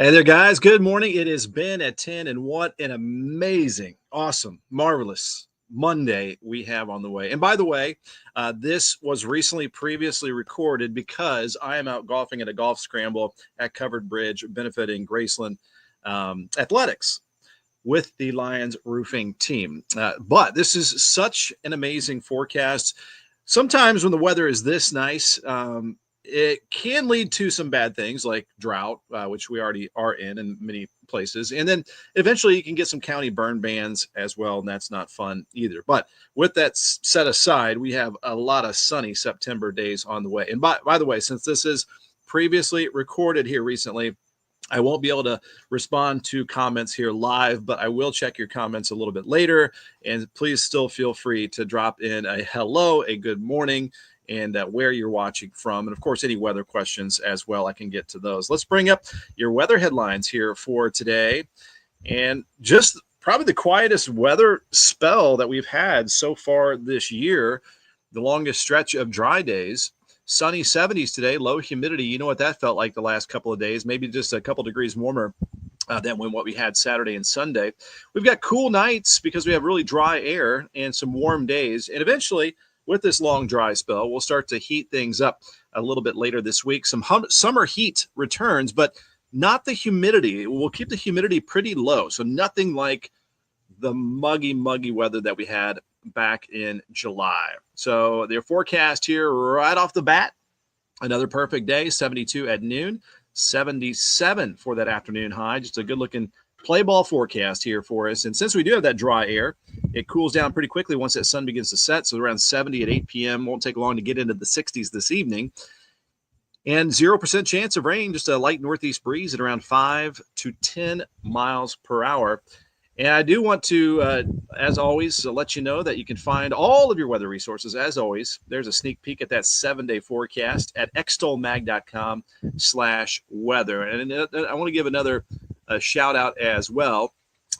Hey there, guys. Good morning. It is Ben at 10, and what an amazing, awesome, marvelous Monday we have on the way. And by the way, this was previously recorded because I am out golfing at a golf scramble at Covered Bridge, benefiting Graceland Athletics with the Lions roofing team. But this is such an amazing forecast. Sometimes when the weather is this nice, it can lead to some bad things like drought, which we already are in many places. And then eventually you can get some county burn bans as well, and that's not fun either. But with that set aside, we have a lot of sunny September days on the way. And by the way, since this is previously recorded here recently, I won't be able to respond to comments here live, but I will check your comments a little bit later. And please still feel free to drop in a hello, a good morning, and where you're watching from. And of course, any weather questions as well, I can get to those. Let's bring up your weather headlines here for today. And just probably the quietest weather spell that we've had so far this year, the longest stretch of dry days. Sunny 70s today, low humidity. You know what that felt like the last couple of days, maybe just a couple degrees warmer than what we had Saturday and Sunday. We've got cool nights because we have really dry air and some warm days. And eventually, with this long dry spell, we'll start to heat things up a little bit later this week. Some summer heat returns, but not the humidity. We'll keep the humidity pretty low. So nothing like the muggy weather that we had back in July. So their forecast here right off the bat, another perfect day, 72 at noon, 77 for that afternoon high. Just a good looking play ball forecast here for us. And since we do have that dry air, it cools down pretty quickly once that sun begins to set. So around 70 at 8 p.m. Won't take long to get into the 60s this evening. And 0% chance of rain, just a light northeast breeze at around 5 to 10 miles per hour. And I do want to, as always, let you know that you can find all of your weather resources. As always, there's a sneak peek at that 7-day forecast at xtolmag.com/weather. And I want to give another shout out as well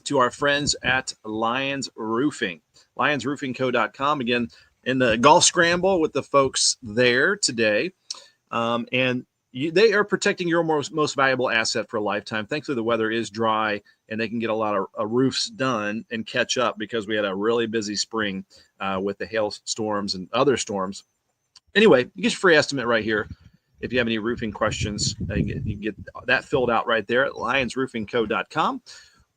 to our friends at Lions Roofing, lionsroofingco.com. Again, in the golf scramble with the folks there today. And they are protecting your most valuable asset for a lifetime. Thankfully, the weather is dry, and they can get a lot of roofs done and catch up because we had a really busy spring with the hailstorms and other storms. Anyway, you get your free estimate right here. If you have any roofing questions, you can get that filled out right there at lionsroofingco.com.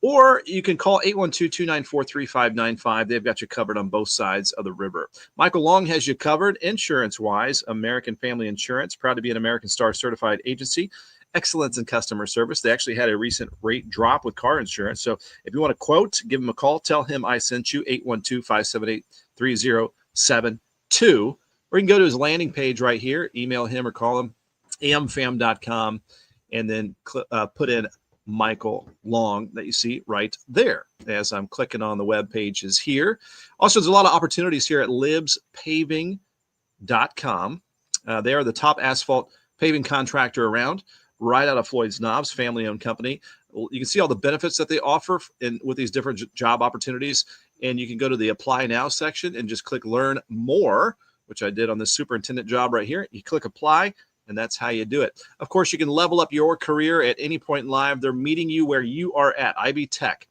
Or you can call 812-294-3595. They've got you covered on both sides of the river. Michael Long has you covered insurance-wise. American Family Insurance, proud to be an American Star certified agency. Excellence in customer service. They actually had a recent rate drop with car insurance. So if you want to quote, give him a call. Tell him I sent you, 812-578-3072. Or you can go to his landing page right here. Email him or call him, amfam.com, and then put in Michael Long that you see right there as I'm clicking on the web pages here. Also, there's a lot of opportunities here at libspaving.com. They are the top asphalt paving contractor around, right out of Floyd's Knobs, family-owned company. You can see all the benefits that they offer with these different job opportunities, and you can go to the Apply Now section and just click Learn More, which I did on this superintendent job right here. You click Apply, and that's how you do it. Of course, you can level up your career at any point in life. They're meeting you where you are at. Ivy Tech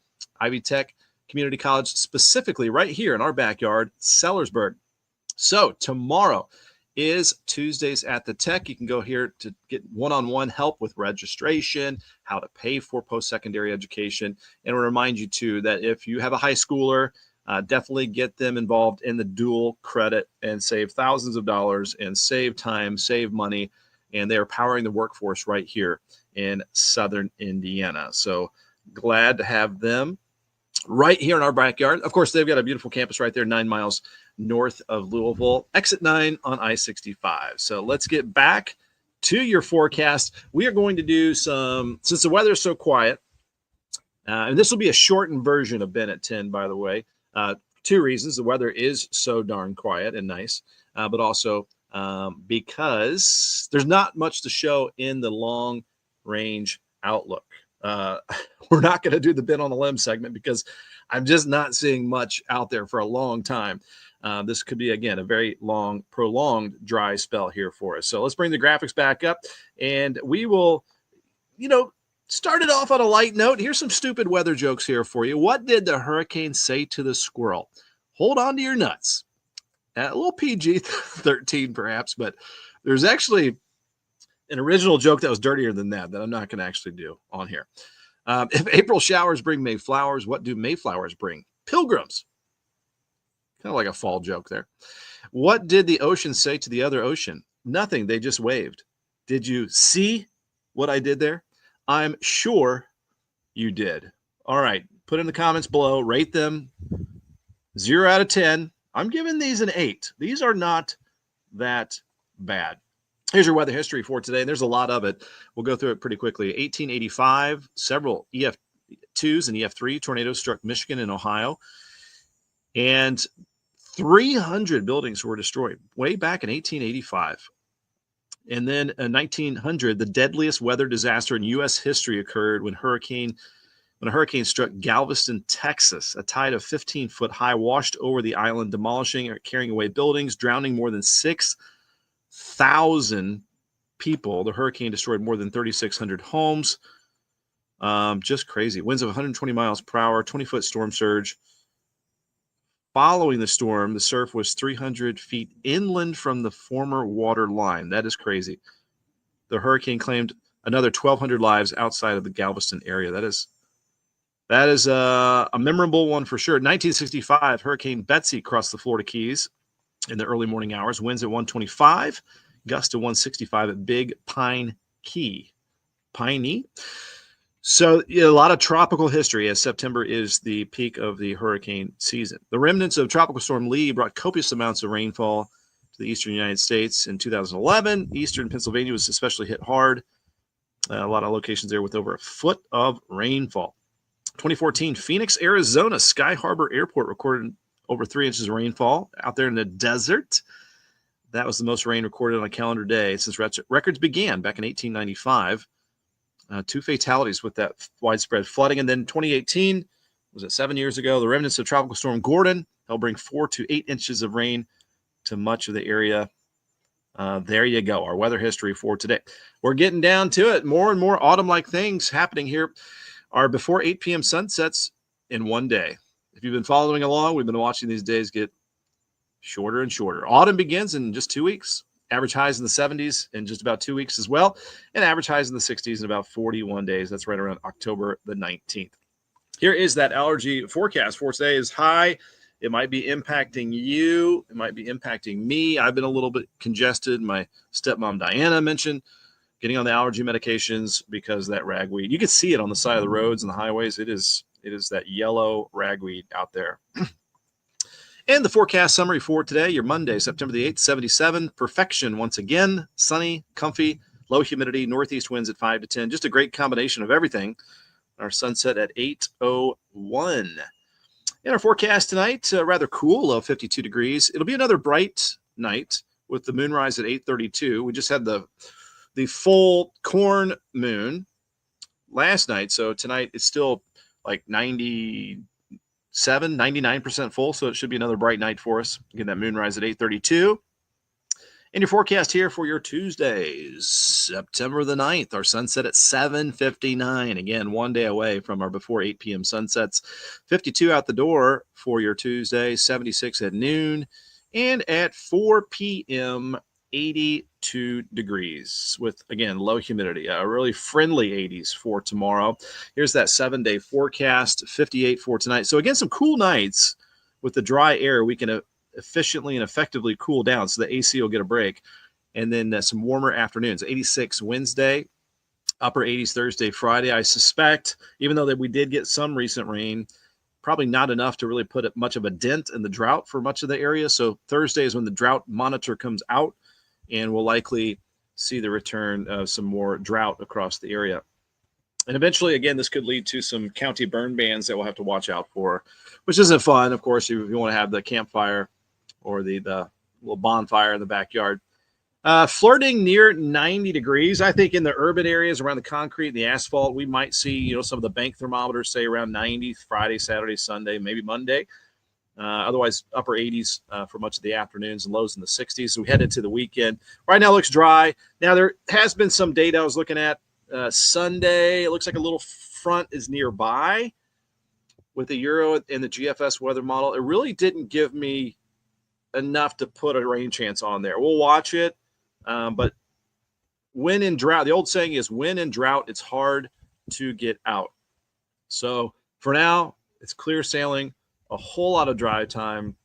Community College, specifically right here in our backyard, Sellersburg. So tomorrow is Tuesdays at the Tech. You can go here to get one-on-one help with registration, how to pay for post-secondary education. And we'll remind you, too, that if you have a high schooler, definitely get them involved in the dual credit and save thousands of dollars and save time, save money. And they are powering the workforce right here in Southern Indiana. So glad to have them right here in our backyard. Of course, they've got a beautiful campus right there, 9 miles north of Louisville, exit 9 on I-65. So let's get back to your forecast. We are going to do since the weather is so quiet, and this will be a shortened version of Ben at 10, by the way. 2 reasons. The weather is so darn quiet and nice, but also because there's not much to show in the long range outlook. We're not going to do the Ben on the limb segment because I'm just not seeing much out there for a long time. This could be, again, a very long, prolonged dry spell here for us. So let's bring the graphics back up, and we will, Started off on a light note. Here's some stupid weather jokes here for you. What did the hurricane say to the squirrel? Hold on to your nuts. A little PG-13 perhaps, but there's actually an original joke that was dirtier than that I'm not going to actually do on here. If April showers bring May flowers, what do May flowers bring? Pilgrims. Kind of like a fall joke there. What did the ocean say to the other ocean? Nothing. They just waved. Did you see what I did there? I'm sure you did. All right. Put in the comments below. Rate them 0 out of 10. I'm giving these an 8. These are not that bad. Here's your weather history for today. There's a lot of it. We'll go through it pretty quickly. 1885, several EF2s and EF3 tornadoes struck Michigan and Ohio. And 300 buildings were destroyed way back in 1885. And then in 1900, the deadliest weather disaster in U.S. history occurred when a hurricane struck Galveston, Texas. A tide of 15-foot high washed over the island, demolishing or carrying away buildings, drowning more than 6,000 people. The hurricane destroyed more than 3,600 homes. Just crazy. Winds of 120 miles per hour, 20-foot storm surge. Following the storm, the surf was 300 feet inland from the former water line. That is crazy. The hurricane claimed another 1,200 lives outside of the Galveston area. That is a memorable one for sure. 1965, Hurricane Betsy crossed the Florida Keys in the early morning hours. Winds at 125, gusts to 165 at Big Pine Key. Piney. So a lot of tropical history, as September is the peak of the hurricane season. The remnants of Tropical Storm Lee brought copious amounts of rainfall to the eastern United States in 2011. Eastern Pennsylvania was especially hit hard. A lot of locations there with over a foot of rainfall. 2014, Phoenix, Arizona, Sky Harbor Airport recorded over 3 inches of rainfall out there in the desert. That was the most rain recorded on a calendar day since records began back in 1895. 2 fatalities with that widespread flooding. And then 2018, was it 7 years ago, the remnants of Tropical Storm Gordon helped bring 4 to 8 inches of rain to much of the area. There you go, our weather history for today. We're getting down to it. More and more autumn-like things happening here. Our before 8 p.m. sunsets in one day. If you've been following along, we've been watching these days get shorter and shorter. Autumn begins in just 2 weeks. Average highs in the 70s in just about 2 weeks as well. And average highs in the 60s in about 41 days. That's right around October the 19th. Here is that allergy forecast for today. Is high. It might be impacting you. It might be impacting me. I've been a little bit congested. My stepmom, Diana, mentioned getting on the allergy medications because that ragweed. You can see it on the side of the roads and the highways. It is that yellow ragweed out there. And the forecast summary for today, your Monday, September the 8th, 77, perfection once again, sunny, comfy, low humidity, northeast winds at 5 to 10. Just a great combination of everything. Our sunset at 8:01. In our forecast tonight, rather cool, low 52 degrees. It'll be another bright night with the moonrise at 8:32. We just had the full corn moon last night, so tonight it's still like 99% full, so it should be another bright night for us. Again, that moonrise at 8:32. And your forecast here for your Tuesdays, September the 9th, our sunset at 7:59. Again, one day away from our before 8 p.m. sunsets. 52 out the door for your Tuesday, 76 at noon, and at 4 p.m., 82 degrees with, again, low humidity. A really friendly 80s for tomorrow. Here's that 7-day forecast, 58 for tonight. So, again, some cool nights with the dry air. We can efficiently and effectively cool down, so the AC will get a break. And then some warmer afternoons. 86 Wednesday, upper 80s Thursday, Friday. I suspect, even though that we did get some recent rain, probably not enough to really put much of a dent in the drought for much of the area. So Thursday is when the drought monitor comes out, and we'll likely see the return of some more drought across the area. And eventually, again, this could lead to some county burn bans that we'll have to watch out for, which isn't fun, of course, if you want to have the campfire or the little bonfire in the backyard. Flirting near 90 degrees. I think in the urban areas around the concrete and the asphalt, we might see, some of the bank thermometers say around 90 Friday, Saturday, Sunday, maybe Monday. Otherwise, upper 80s for much of the afternoons and lows in the 60s. So we head into the weekend. Right now, it looks dry. Now, there has been some data I was looking at Sunday, it looks like a little front is nearby with the Euro and the GFS weather model. It really didn't give me enough to put a rain chance on there. We'll watch it, but when in drought, the old saying is when in drought, it's hard to get out. So for now, it's clear sailing, a whole lot of dry time,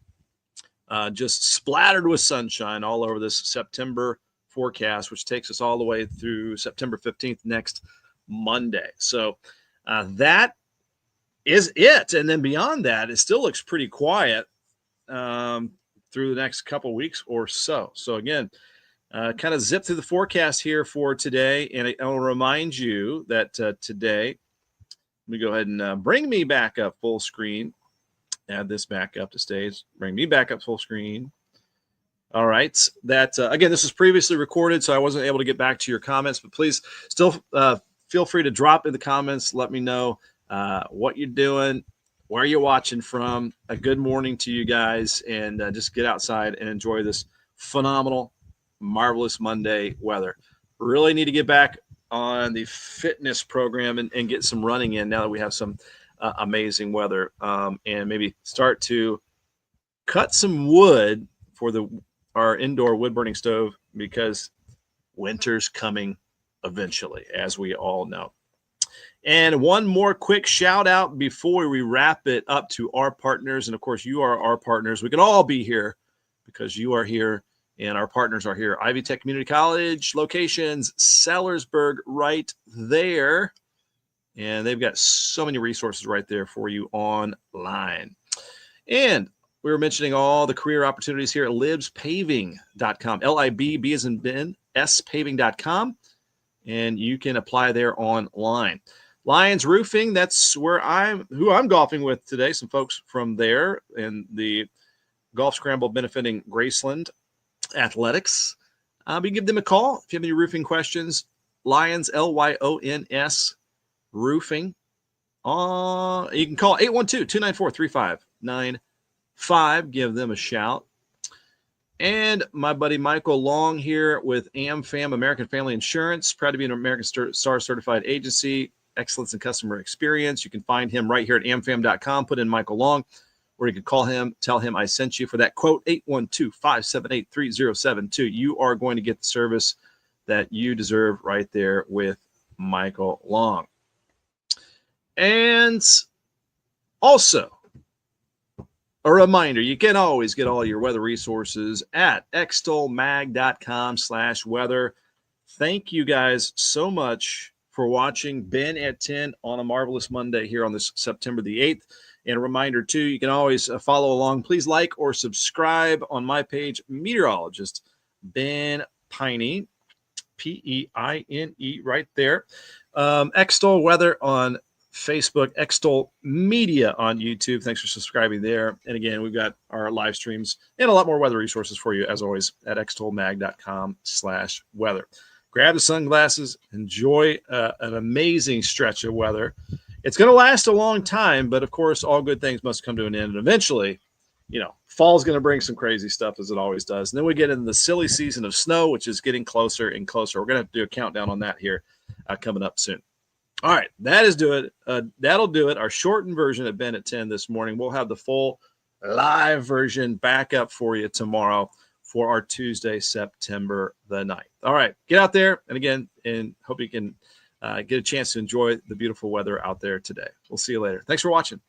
just splattered with sunshine all over this September forecast, which takes us all the way through September 15th, next Monday. So that is it. And then beyond that, it still looks pretty quiet through the next couple weeks or so. So again, kind of zip through the forecast here for today. And I'll remind you that today, let me go ahead and bring me back up full screen. Add this back up to stage. Bring me back up full screen. All right. That again, this was previously recorded, so I wasn't able to get back to your comments, but please still feel free to drop in the comments. Let me know what you're doing, where you're watching from. A good morning to you guys, and just get outside and enjoy this phenomenal, marvelous Monday weather. Really need to get back on the fitness program and get some running in now that we have some amazing weather, and maybe start to cut some wood for our indoor wood burning stove, because winter's coming eventually, as we all know. And one more quick shout out before we wrap it up to our partners. And of course, you are our partners. We can all be here because you are here and our partners are here. Ivy Tech Community College locations, Sellersburg right there. And they've got so many resources right there for you online. And we were mentioning all the career opportunities here at libspaving.com, L-I-B as in Ben, spaving.com. And you can apply there online. Lions Roofing, that's who I'm golfing with today. Some folks from there and the Golf Scramble benefiting Graceland Athletics. You give them a call if you have any roofing questions. Lions, Lyons Roofing. You can call 812-294-3595. Give them a shout. And my buddy Michael Long here with AmFam, American Family Insurance, proud to be an American Star certified agency, excellence in customer experience. You can find him right here at amfam.com. Put in Michael Long, or you can call him, tell him I sent you for that quote, 812-578-3072. You are going to get the service that you deserve right there with Michael Long. And also, a reminder, you can always get all your weather resources at xtolmag.com/weather. Thank you guys so much for watching Ben at 10 on a marvelous Monday here on this September the 8th. And a reminder, too, you can always follow along. Please like or subscribe on my page, Meteorologist Ben Peine, Peine, right there. Xtol Weather on Facebook, Xtol Media on YouTube. Thanks for subscribing there. And again, we've got our live streams and a lot more weather resources for you, as always, at xtolmag.com/weather. Grab the sunglasses, enjoy an amazing stretch of weather. It's going to last a long time, but of course, all good things must come to an end. And eventually, fall's going to bring some crazy stuff, as it always does. And then we get into the silly season of snow, which is getting closer and closer. We're going to have to do a countdown on that here coming up soon. All right, that'll do it. Our shortened version of Ben at 10 this morning. We'll have the full live version back up for you tomorrow for our Tuesday, September the 9th. All right, get out there. And again, hope you can get a chance to enjoy the beautiful weather out there today. We'll see you later. Thanks for watching.